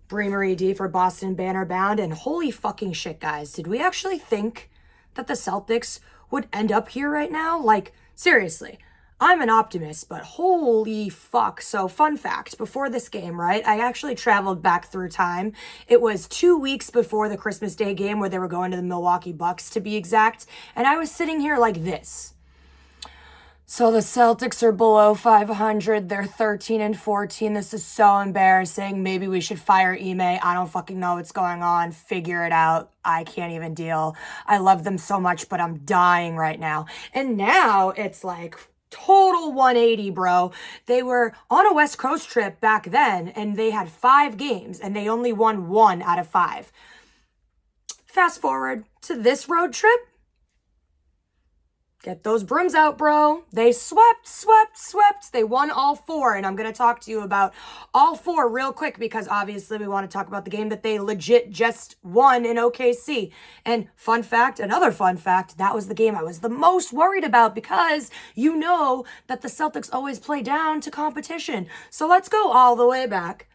Brie Marie D for Boston Banner Bound, and holy fucking shit, guys. Did we actually think that the Celtics would end up here right now? Like, seriously. I'm an optimist, but holy fuck. So, fun fact, before this game, right, I actually traveled back through time. It was 2 weeks before the Christmas Day game where they were going to the Milwaukee Bucks, to be exact, and I was sitting here like this. So the Celtics are below 500. They're 13 and 14. This is so embarrassing. Maybe we should fire Ime. I don't fucking know what's going on. Figure it out. I can't even deal. I love them so much, but I'm dying right now. And now it's like total 180, bro. They were on a West Coast trip back then, and they had 5 games, and they only won 1 out of 5. Fast forward to this road trip. Get those brooms out, bro. They swept. They won all 4, and I'm going to talk to you about all 4 real quick because obviously we want to talk about the game that they legit just won in OKC. And fun fact, another fun fact, that was the game I was the most worried about because you know that the Celtics always play down to competition. So let's go all the way back.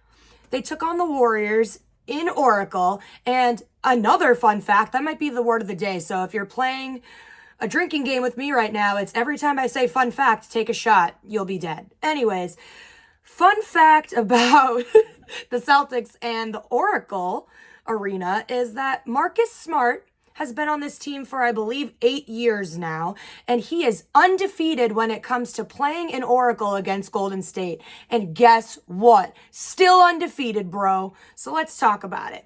They took on the Warriors in Oracle, and another fun fact, that might be the word of the day. So if you're playing a drinking game with me right now, it's every time I say fun fact, take a shot, you'll be dead. Anyways, fun fact about the Celtics and the Oracle Arena is that Marcus Smart has been on this team for, I believe, 8 years now, and he is undefeated when it comes to playing in Oracle against Golden State. And guess what? Still undefeated, bro. So let's talk about it.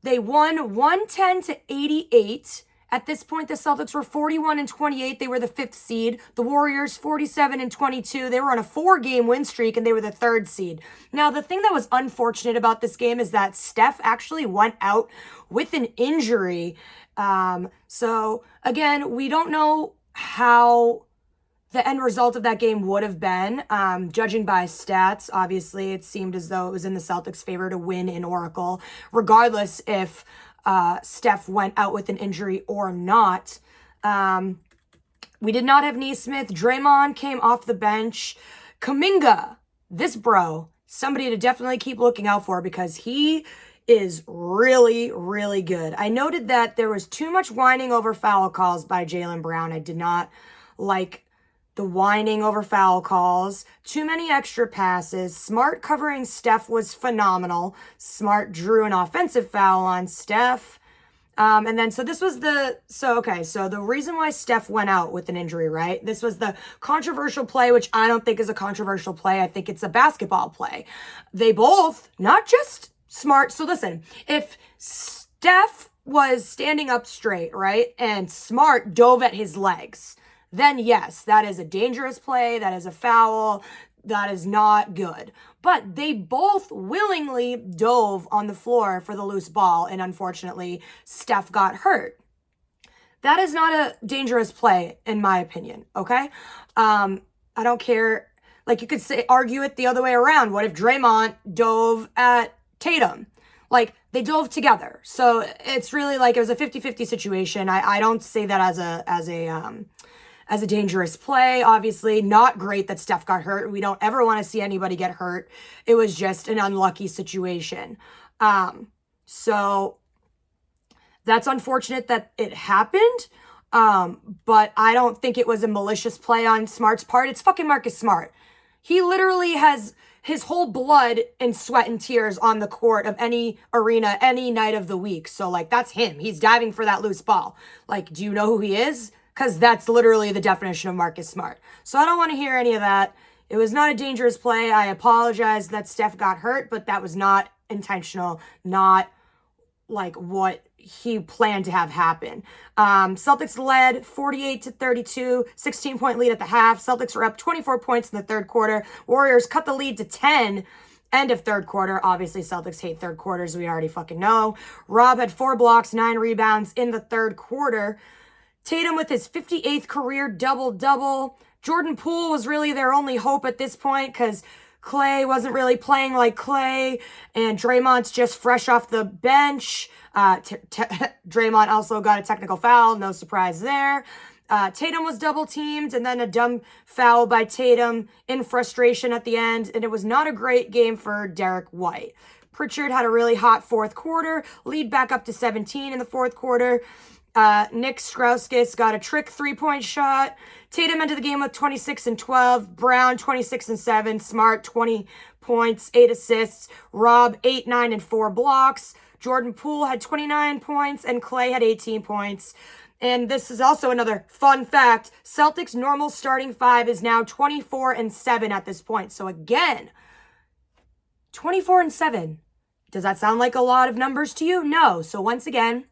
They won 110-88. At this point, the Celtics were 41 and 28. They were the 5th seed. The Warriors, 47 and 22. They were on a 4-game win streak, and they were the 3rd seed. Now, the thing that was unfortunate about this game is that Steph actually went out with an injury. So, again, we don't know how the end result of that game would have been. Judging by stats, obviously, it seemed as though it was in the Celtics' favor to win in Oracle, regardless if Steph went out with an injury or not. We did not have Nesmith. Draymond came off the bench. Kuminga, this bro, somebody to definitely keep looking out for because he is really, really good. I noted that there was too much whining over foul calls by Jaylen Brown. I did not like the whining over foul calls, too many extra passes. Smart covering Steph was phenomenal. Smart drew an offensive foul on Steph. And then, so the reason why Steph went out with an injury, right? This was the controversial play, which I don't think is a controversial play. I think it's a basketball play. They both, not just Smart. So listen, if Steph was standing up straight, right? And Smart dove at his legs, then yes, that is a dangerous play. That is a foul. That is not good. But they both willingly dove on the floor for the loose ball, and unfortunately, Steph got hurt. That is not a dangerous play, in my opinion, okay? I don't care. Like, you could argue it the other way around. What if Draymond dove at Tatum? Like, they dove together. So it's really like it was a 50-50 situation. I don't say that as a dangerous play. Obviously, not great that Steph got hurt. We don't ever want to see anybody get hurt. It was just an unlucky situation. So that's unfortunate that it happened. But I don't think it was a malicious play on Smart's part. It's fucking Marcus Smart. He literally has his whole blood and sweat and tears on the court of any arena, any night of the week. So, like, that's him. He's diving for that loose ball. Like, do you know who he is? Because that's literally the definition of Marcus Smart. So I don't want to hear any of that. It was not a dangerous play. I apologize that Steph got hurt, but that was not intentional, not like what he planned to have happen. Celtics led 48-32, 16-point lead at the half. Celtics were up 24 points in the 3rd quarter. Warriors cut the lead to 10. End of 3rd quarter. Obviously, Celtics hate 3rd quarters. We already fucking know. Rob had 4 blocks, 9 rebounds in the 3rd quarter. Tatum with his 58th career double-double. Jordan Poole was really their only hope at this point because Clay wasn't really playing like Clay, and Draymond's just fresh off the bench. Draymond also got a technical foul. No surprise there. Tatum was double teamed, and then a dumb foul by Tatum in frustration at the end, and it was not a great game for Derek White. Pritchard had a really hot fourth quarter, lead back up to 17 in the fourth quarter. Nick Strauskis got a trick 3-point shot. Tatum entered the game with 26 and 12. Brown 26 and 7. Smart 20 points, 8 assists. Rob 8, 9, and 4 blocks. Jordan Poole had 29 points and Clay had 18 points. And this is also another fun fact. Celtics' normal starting five is now 24 and 7 at this point. So again, 24 and 7. Does that sound like a lot of numbers to you? No. So once again,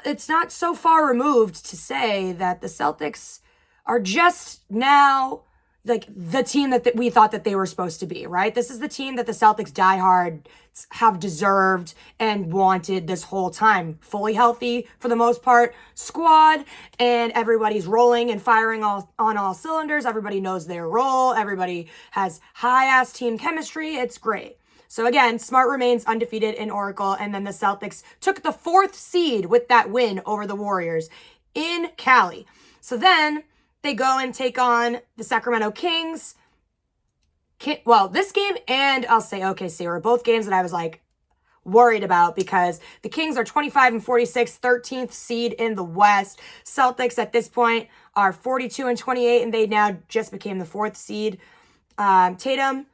it's not so far removed to say that the Celtics are just now like the team that we thought that they were supposed to be, right? This is the team that the Celtics diehards have deserved and wanted this whole time. Fully healthy for the most part, squad, and everybody's rolling and firing on all cylinders. Everybody knows their role. Everybody has high-ass team chemistry. It's great. So again, Smart remains undefeated in Oracle, and then the Celtics took the 4th seed with that win over the Warriors in Cali. So then they go and take on the Sacramento Kings. Well, this game and I'll say OKC were both games that I was like worried about because the Kings are 25 and 46, 13th seed in the West. Celtics at this point are 42 and 28, and they now just became the 4th seed. Tatum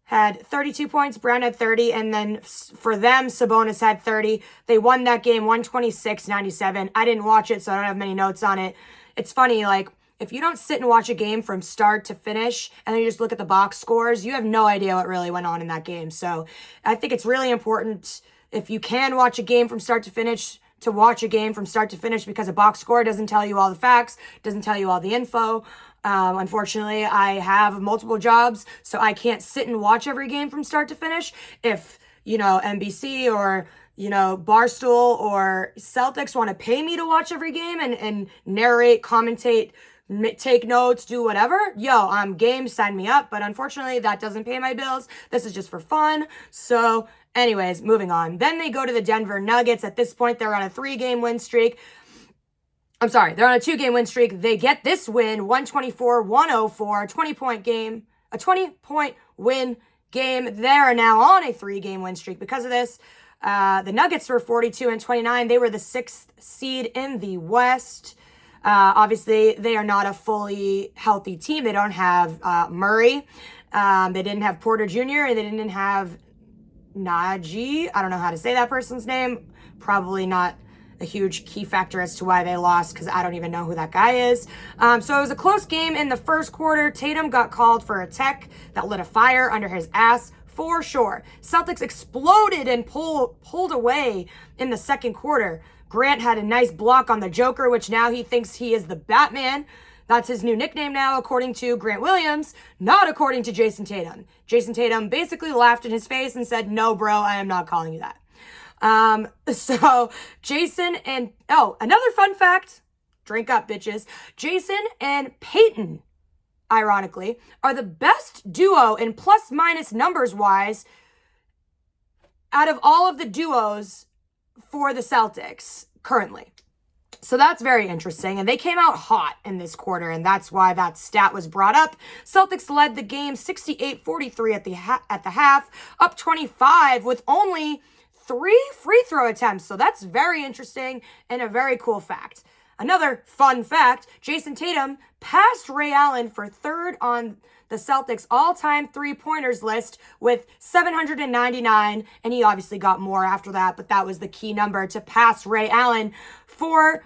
had 32 points, Brown had 30, and then for them, Sabonis had 30. They won that game 126-97. I didn't watch it, so I don't have many notes on it. It's funny, like, if you don't sit and watch a game from start to finish and then you just look at the box scores, you have no idea what really went on in that game. So I think it's really important, if you can watch a game from start to finish, to watch a game from start to finish, because a box score doesn't tell you all the facts, doesn't tell you all the info. Unfortunately, I have multiple jobs, so I can't sit and watch every game from start to finish. If, NBC or, Barstool or Celtics want to pay me to watch every game and narrate, commentate, take notes, do whatever, I'm game, sign me up. But unfortunately, that doesn't pay my bills. This is just for fun. So anyways, moving on. Then they go to the Denver Nuggets. At this point, they're on a 3-game win streak. They're on a 2-game win streak. They get this win, 124-104, 20-point game, a 20-point win game. They are now on a 3-game win streak because of this. The Nuggets were 42 and 29. They were the 6th seed in the West. Obviously, they are not a fully healthy team. They don't have Murray. They didn't have Porter Jr. And they didn't have Najee. I don't know how to say that person's name. Probably not a huge key factor as to why they lost, because I don't even know who that guy is. So it was a close game in the first quarter. Tatum got called for a tech that lit a fire under his ass for sure. Celtics exploded and pulled away in the second quarter. Grant had a nice block on the Joker, which now he thinks he is the Batman. That's his new nickname now, according to Grant Williams, not according to Jason Tatum. Jason Tatum basically laughed in his face and said, "No, bro, I am not calling you that." So Jason and, another fun fact, drink up, bitches. Jason and Peyton, ironically, are the best duo in plus minus numbers wise out of all of the duos for the Celtics currently. So that's very interesting. And they came out hot in this quarter, and that's why that stat was brought up. Celtics led the game 68-43 at the half, up 25 with only 3 free throw attempts. So that's very interesting and a very cool fact. Another fun fact, Jason Tatum passed Ray Allen for 3rd on the Celtics all-time 3-pointers list with 799, and he obviously got more after that, but that was the key number to pass Ray Allen for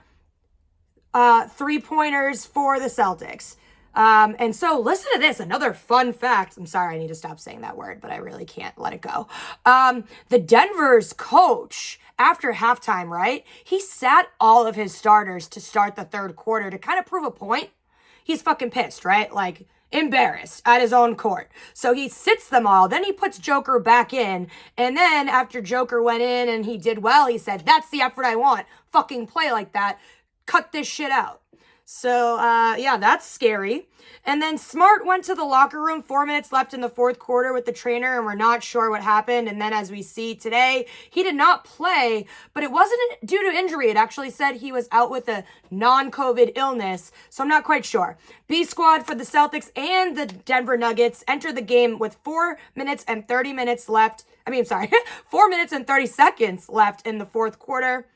3-pointers for the Celtics. And so listen to this, another fun fact. I'm sorry, I need to stop saying that word, but I really can't let it go. The Denver's coach, after halftime, right? He sat all of his starters to start the third quarter to kind of prove a point. He's fucking pissed, right? Like, embarrassed at his own court. So he sits them all. Then he puts Joker back in. And then after Joker went in and he did well, he said, "That's the effort I want. Fucking play like that. Cut this shit out." So, yeah, that's scary. And then Smart went to the locker room, 4 minutes left in the fourth quarter with the trainer, and we're not sure what happened. And then as we see today, he did not play, but it wasn't due to injury. It actually said he was out with a non-COVID illness, so I'm not quite sure. B squad for the Celtics and the Denver Nuggets entered the game with 4 minutes and 30 minutes left. 4 minutes and 30 seconds left in the fourth quarter.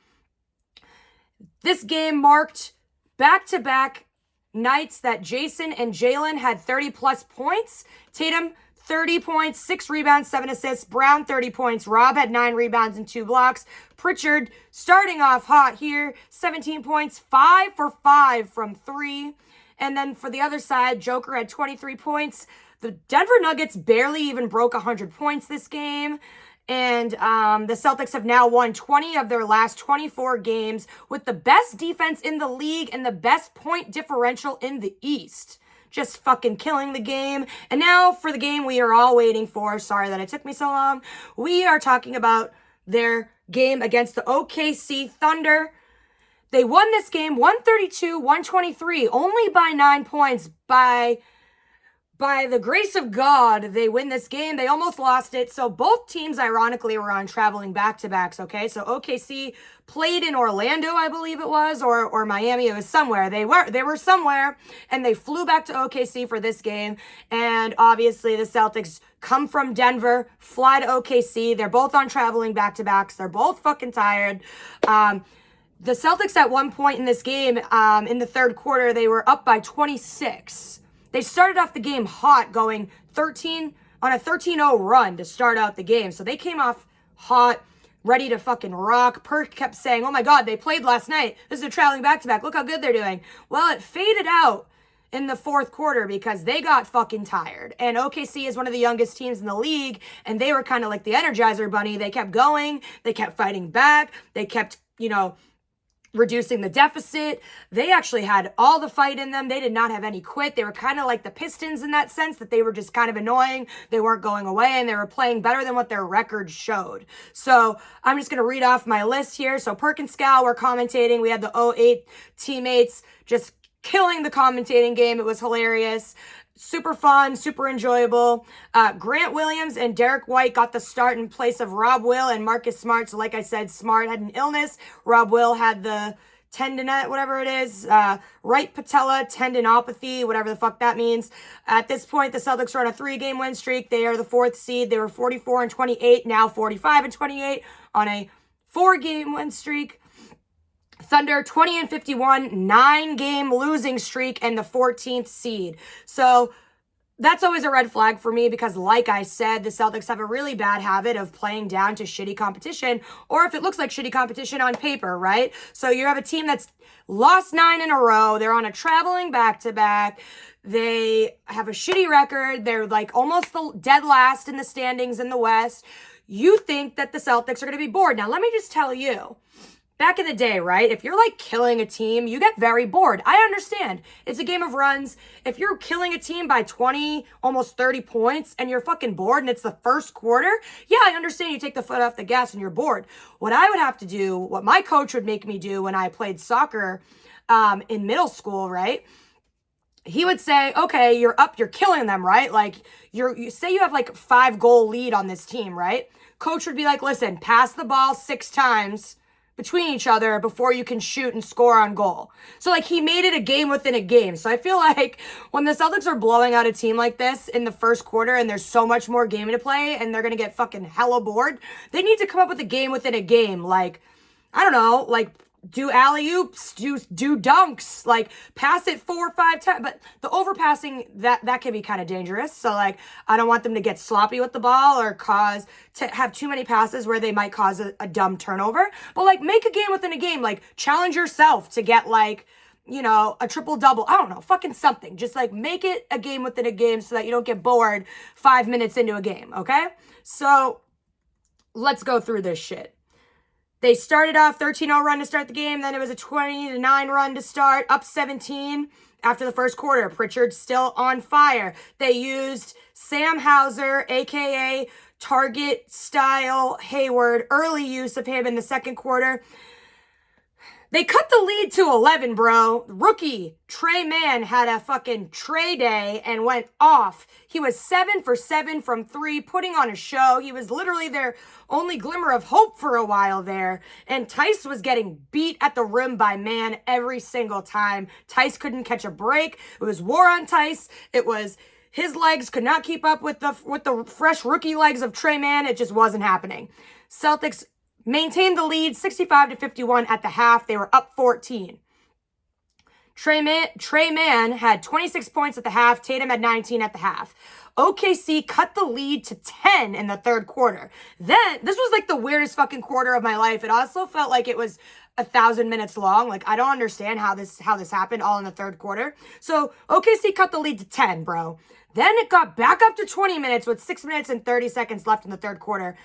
This game marked back-to-back nights that Jason and Jalen had 30-plus points. Tatum, 30 points, 6 rebounds, 7 assists. Brown, 30 points. Rob had 9 rebounds and 2 blocks. Pritchard, starting off hot here, 17 points, 5 for 5 from 3. And then for the other side, Joker had 23 points. The Denver Nuggets barely even broke 100 points this game. And the Celtics have now won 20 of their last 24 games with the best defense in the league and the best point differential in the East. Just fucking killing the game. And now for the game we are all waiting for. Sorry that it took me so long. We are talking about their game against the OKC Thunder. They won this game 132-123, only by 9 points. By the grace of God, they win this game. They almost lost it. So both teams, ironically, were on traveling back-to-backs, okay? So OKC played in Orlando, I believe it was, or Miami. It was somewhere. They were somewhere, and they flew back to OKC for this game. And obviously, the Celtics come from Denver, fly to OKC. They're both on traveling back-to-backs. They're both fucking tired. The Celtics, at one point in this game, in the third quarter, they were up by 26. They started off the game hot, going 13 on a 13-0 run to start out the game. So they came off hot, ready to fucking rock. Perk kept saying, oh my God, they played last night. This is a traveling back-to-back. Look how good they're doing. Well, it faded out in the fourth quarter because they got fucking tired. And OKC is one of the youngest teams in the league, and they were kind of like the Energizer Bunny. They kept going. They kept fighting back. They kept, reducing the deficit. They actually had all the fight in them. They did not have any quit. They were kind of like the Pistons in that sense, that they were just kind of annoying. They weren't going away, and they were playing better than what their record showed. So I'm just going to read off my list here. So Perk and Scal were commentating. We had the 08 teammates just killing the commentating game. It was hilarious. Super fun, super enjoyable. Grant Williams and Derek White got the start in place of Rob Will and Marcus Smart. So like I said, Smart had an illness. Rob Will had the tendinite, whatever it is, right patella tendinopathy, whatever the fuck that means. At this point, the Celtics are on a 3-game win streak. They are the 4th seed. They were 44-28, now 45-28 on a 4-game win streak. Thunder 20-51, 9-game losing streak, and the 14th seed. So that's always a red flag for me because, like I said, the Celtics have a really bad habit of playing down to shitty competition, or if it looks like shitty competition on paper, right? So you have a team that's lost 9 in a row. They're on a traveling back-to-back. They have a shitty record. They're like almost the dead last in the standings in the West. You think that the Celtics are going to be bored. Now, let me just tell you. Back in the day, right? If you're like killing a team, you get very bored. I understand. It's a game of runs. If you're killing a team by 20, almost 30 points, and you're fucking bored and it's the first quarter, yeah, I understand you take the foot off the gas and you're bored. What I would have to do, what my coach would make me do when I played soccer in middle school, right? He would say, okay, you're up, you're killing them, right? Like, you say you have like 5-goal lead on this team, right? Coach would be like, listen, pass the ball 6 times between each other before you can shoot and score on goal. So like he made it a game within a game. So I feel like when the Celtics are blowing out a team like this in the first quarter and there's so much more game to play and they're going to get fucking hella bored, they need to come up with a game within a game. Like, I don't know, like do alley-oops, do dunks, like pass it 4 or 5 times. But the overpassing, that can be kind of dangerous. So like, I don't want them to get sloppy with the ball or to have too many passes where they might cause a dumb turnover. But like, make a game within a game. Like, challenge yourself to get like, a triple-double. I don't know, fucking something. Just like make it a game within a game so that you don't get bored 5 minutes into a game, okay? So let's go through this shit. They started off 13-0 run to start the game. Then it was a 20-9 run to start, up 17 after the first quarter. Pritchard still on fire. They used Sam Hauser, a.k.a. Target-style Hayward. Early use of him in the second quarter. They cut the lead to 11, bro. Rookie Tre Mann had a fucking Trey day and went off. He was 7 for 7 from 3, putting on a show. He was literally their only glimmer of hope for a while there. And Tice was getting beat at the rim by Mann every single time. Tice couldn't catch a break. It was war on Tice. It was his legs could not keep up with the fresh rookie legs of Tre Mann. It just wasn't happening. Celtics maintained the lead 65-51 at the half. They were up 14. Tre Mann had 26 points at the half. Tatum had 19 at the half. OKC cut the lead to 10 in the third quarter. Then, this was like the weirdest fucking quarter of my life. It also felt like it was 1,000 minutes long. Like, I don't understand how this happened all in the third quarter. So, OKC cut the lead to 10, bro. Then it got back up to 20 minutes with 6 minutes and 30 seconds left in the third quarter.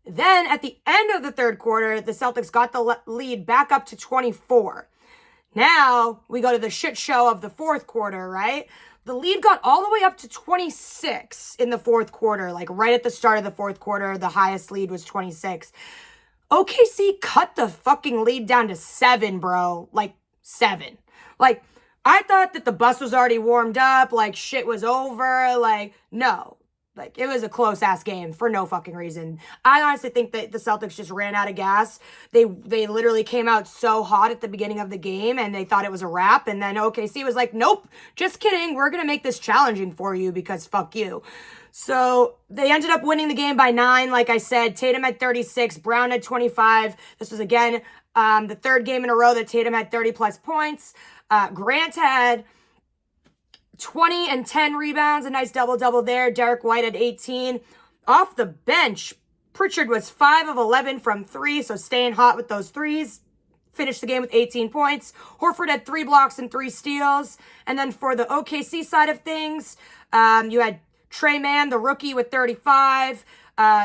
Then, at the end of the third quarter, the Celtics got the lead back up to 24. Now, we go to the shit show of the fourth quarter, right? The lead got all the way up to 26 in the fourth quarter. Like, right at the start of the fourth quarter, the highest lead was 26. OKC cut the fucking lead down to 7, bro. Like, 7. Like, I thought that the bus was already warmed up. Like, shit was over. Like, no. Like, it was a close-ass game for no fucking reason. I honestly think that the Celtics just ran out of gas. They literally came out so hot at the beginning of the game, and they thought it was a wrap. And then OKC was like, nope, just kidding. We're going to make this challenging for you because fuck you. So they ended up winning the game by 9. Like I said, Tatum had 36, Brown had 25. This was, again, the third game in a row that Tatum had 30-plus points. Grant had 20 and 10 rebounds, a nice double-double there. Derek White had 18. Off the bench, Pritchard was 5 of 11 from 3, so staying hot with those threes. Finished the game with 18 points. Horford had 3 blocks and 3 steals. And then for the OKC side of things, you had Tre Mann, the rookie, with 35.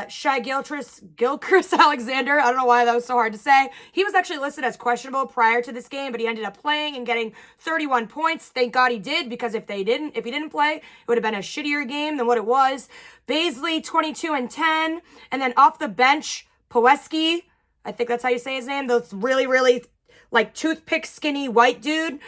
Shai Gilgeous-Alexander, I don't know why that was so hard to say. He was actually listed as questionable prior to this game, but he ended up playing and getting 31 points. Thank God he did, because if he didn't play, it would have been a shittier game than what it was. Baisley, 22 and 10. And then off the bench, Poweski, I think that's how you say his name, those really, really, like, toothpick skinny white dude.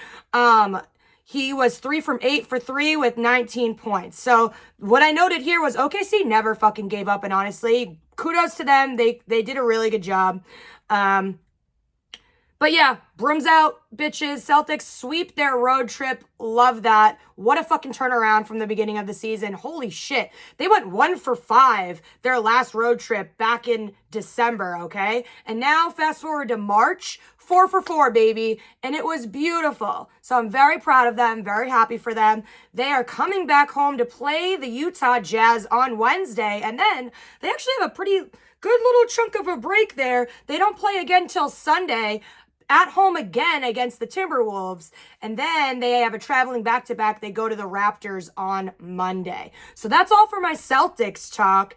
He was 3 from 8 for 3 with 19 points. So what I noted here was OKC never fucking gave up. And honestly, kudos to them. They did a really good job. But yeah, brooms out, bitches. Celtics sweep their road trip. Love that. What a fucking turnaround from the beginning of the season. Holy shit. They went 1 for 5 their last road trip back in December, okay? And now fast forward to March, 4 for 4, baby. And it was beautiful. So I'm very proud of them, very happy for them. They are coming back home to play the Utah Jazz on Wednesday. And then they actually have a pretty good little chunk of a break there. They don't play again till Sunday. At home again against the Timberwolves, and then they have a traveling back-to-back. They go to the Raptors on Monday. So that's all for my Celtics talk.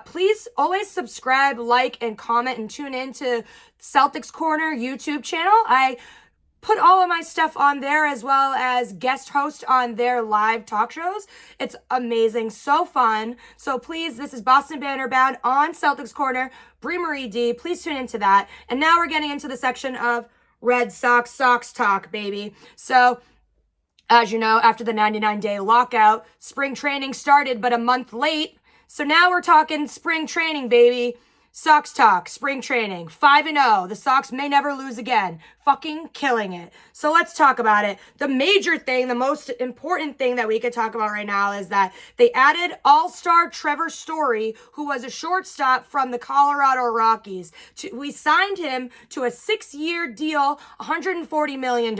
Please always subscribe, like, and comment, and tune in to Celtics Corner YouTube channel. I put all of my stuff on there, as well as guest host on their live talk shows. It's amazing, so fun. So please, this is Boston Bannerbound on Celtics Corner. Brie Marie D, please tune into that. And now we're getting into the section of Red Sox Sox talk, baby. So, as you know, after the 99-day lockout, spring training started, but a month late. So now we're talking spring training, baby. Sox talk, spring training, 5-0. The Sox may never lose again. Fucking killing it. So let's talk about it. The major thing, the most important thing that we could talk about right now is that they added all-star Trevor Story, who was a shortstop from the Colorado Rockies. We signed him to a 6-year deal, $140 million.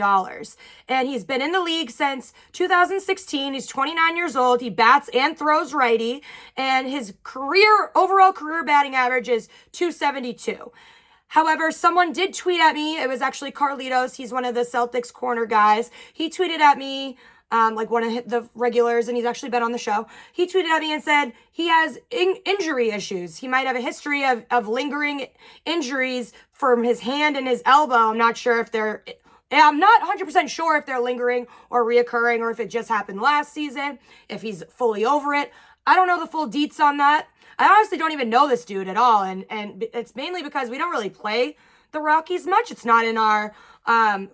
And he's been in the league since 2016. He's 29 years old. He bats and throws righty. And his overall career batting average is .272. However, someone did tweet at me. It was actually Carlitos. He's one of the Celtics Corner guys. He tweeted at me, like one of the regulars, and he's actually been on the show. He tweeted at me and said he has injury issues. He might have a history of lingering injuries from his hand and his elbow. I'm not sure if they're... I'm not 100% sure if they're lingering or reoccurring, or if it just happened last season, if he's fully over it. I don't know the full deets on that. I honestly don't even know this dude at all, and it's mainly because we don't really play the Rockies much. It's not in our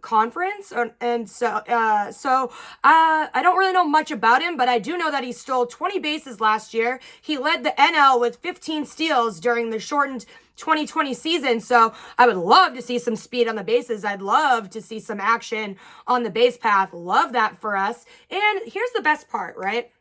conference, so I don't really know much about him, but I do know that he stole 20 bases last year. He led the NL with 15 steals during the shortened 2020 season, so I would love to see some speed on the bases. I'd love to see some action on the base path. Love that for us. And here's the best part, right?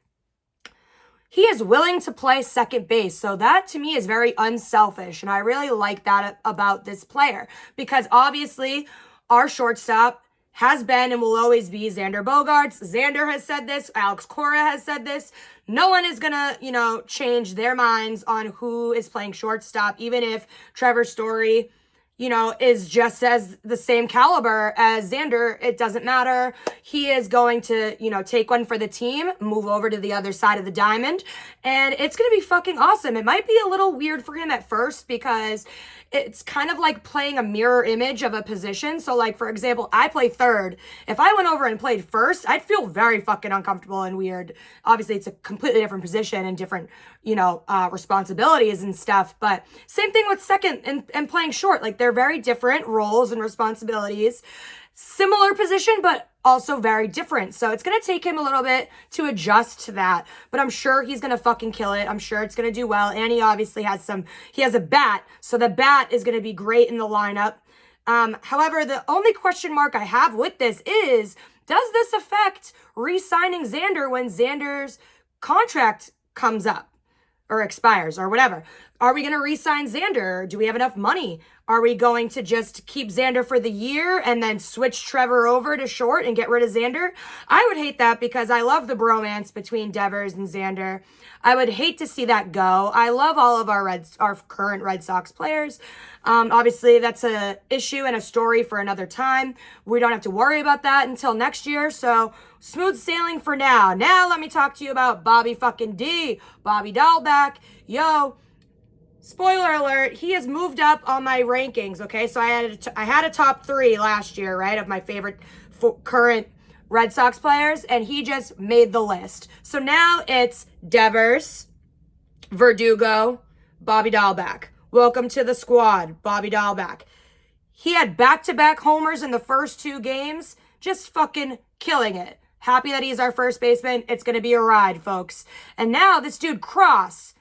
He is willing to play second base. So that to me is very unselfish. And I really like that about this player, because obviously our shortstop has been and will always be Xander Bogaerts. Xander has said this. Alex Cora has said this. No one is going to, change their minds on who is playing shortstop, even if Trevor Story, is just as the same caliber as Xander. It doesn't matter. He is going to, take one for the team, move over to the other side of the diamond, and it's going to be fucking awesome. It might be a little weird for him at first because it's kind of like playing a mirror image of a position. So like, for example, I play third. If I went over and played first, I'd feel very fucking uncomfortable and weird. Obviously, it's a completely different position and different, responsibilities and stuff. But same thing with second and playing short. Like, they're very different roles and responsibilities. Similar position, but also very different. So it's going to take him a little bit to adjust to that, but I'm sure he's going to fucking kill it. I'm sure it's going to do well. And he obviously has he has a bat. So the bat is going to be great in the lineup. However, the only question mark I have with this is, does this affect re-signing Xander when Xander's contract comes up or expires or whatever? Are we going to re-sign Xander? Do we have enough money? Are we going to just keep Xander for the year and then switch Trevor over to short and get rid of Xander? I would hate that because I love the bromance between Devers and Xander. I would hate to see that go. I love all of our current Red Sox players. Obviously, that's a issue and a story for another time. We don't have to worry about that until next year. So smooth sailing for now. Now let me talk to you about Bobby fucking D. Bobby Dalbec. Yo. Spoiler alert, he has moved up on my rankings, okay? So I had a top 3 last year, right, of my favorite current Red Sox players, and he just made the list. So now it's Devers, Verdugo, Bobby Dalbec. Welcome to the squad, Bobby Dalbec. He had back-to-back homers in the first 2 games, just fucking killing it. Happy that he's our first baseman. It's going to be a ride, folks. And now this dude Cross,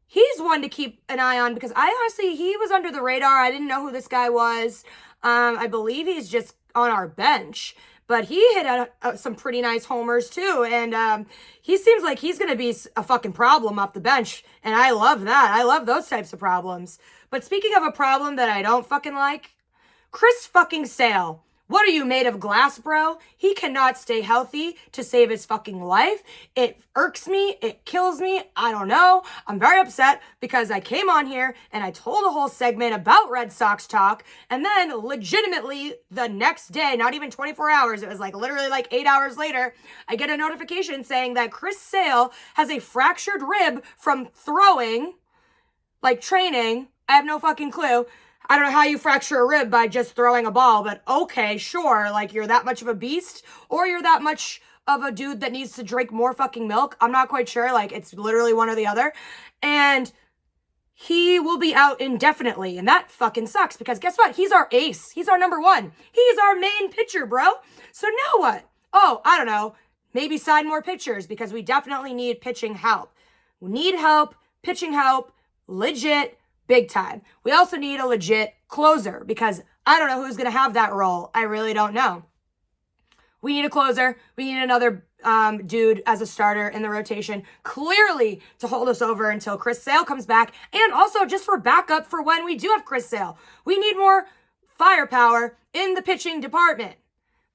he's one to keep an eye on because he was under the radar. I didn't know who this guy was. I believe he's just on our bench, but he hit some pretty nice homers too. And he seems like he's going to be a fucking problem off the bench. And I love that. I love those types of problems. But speaking of a problem that I don't fucking like, Chris fucking Sale. What are you, made of glass, bro? He cannot stay healthy to save his fucking life. It irks me. It kills me. I don't know. I'm very upset because I came on here and I told a whole segment about Red Sox talk. And then legitimately the next day, not even 24 hours, it was like literally like 8 hours later, I get a notification saying that Chris Sale has a fractured rib from throwing, like training. I have no fucking clue. I don't know how you fracture a rib by just throwing a ball, but okay, sure. Like, you're that much of a beast, or you're that much of a dude that needs to drink more fucking milk. I'm not quite sure. Like, it's literally one or the other. And he will be out indefinitely. And that fucking sucks because guess what? He's our ace. He's our number 1. He's our main pitcher, bro. So now what? Oh, I don't know. Maybe sign more pitchers because we definitely need pitching help. We need help, pitching help, legit. Big time. We also need a legit closer because I don't know who's going to have that role. I really don't know. We need a closer. We need another dude as a starter in the rotation, clearly to hold us over until Chris Sale comes back, and also just for backup for when we do have Chris Sale. We need more firepower in the pitching department.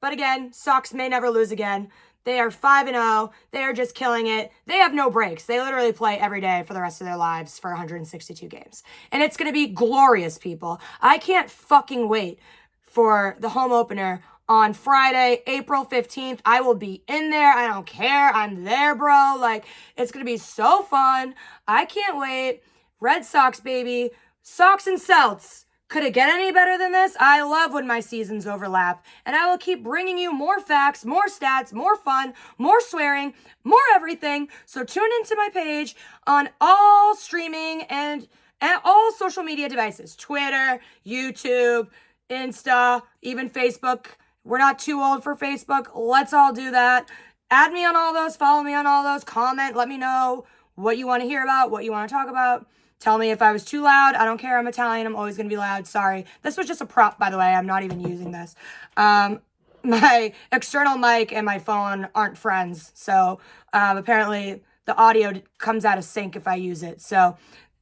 But again, Sox may never lose again. They are 5-0. They are just killing it. They have no breaks. They literally play every day for the rest of their lives for 162 games. And it's going to be glorious, people. I can't fucking wait for the home opener on Friday, April 15th. I will be in there. I don't care. I'm there, bro. Like, it's going to be so fun. I can't wait. Red Sox, baby. Sox and Celts. Could it get any better than this? I love when my seasons overlap, and I will keep bringing you more facts, more stats, more fun, more swearing, more everything. So tune into my page on all streaming and and all social media devices, Twitter, YouTube, Insta, even Facebook. We're not too old for Facebook. Let's all do that. Add me on all those, follow me on all those, comment, let me know what you want to hear about, what you want to talk about. Tell me if I was too loud. I don't care. I'm Italian. I'm always going to be loud. Sorry. This was just a prop, by the way. I'm not even using this. My external mic and my phone aren't friends. So apparently the audio comes out of sync if I use it. So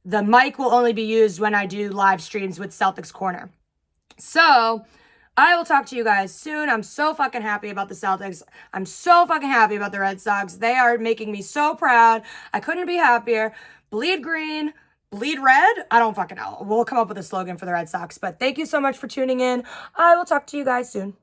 the mic will only be used when I do live streams with Celtics Corner. So I will talk to you guys soon. I'm so fucking happy about the Celtics. I'm so fucking happy about the Red Sox. They are making me so proud. I couldn't be happier. Bleed green, bleed red. I don't fucking know. We'll come up with a slogan for the Red Sox. But thank you so much for tuning in. I will talk to you guys soon.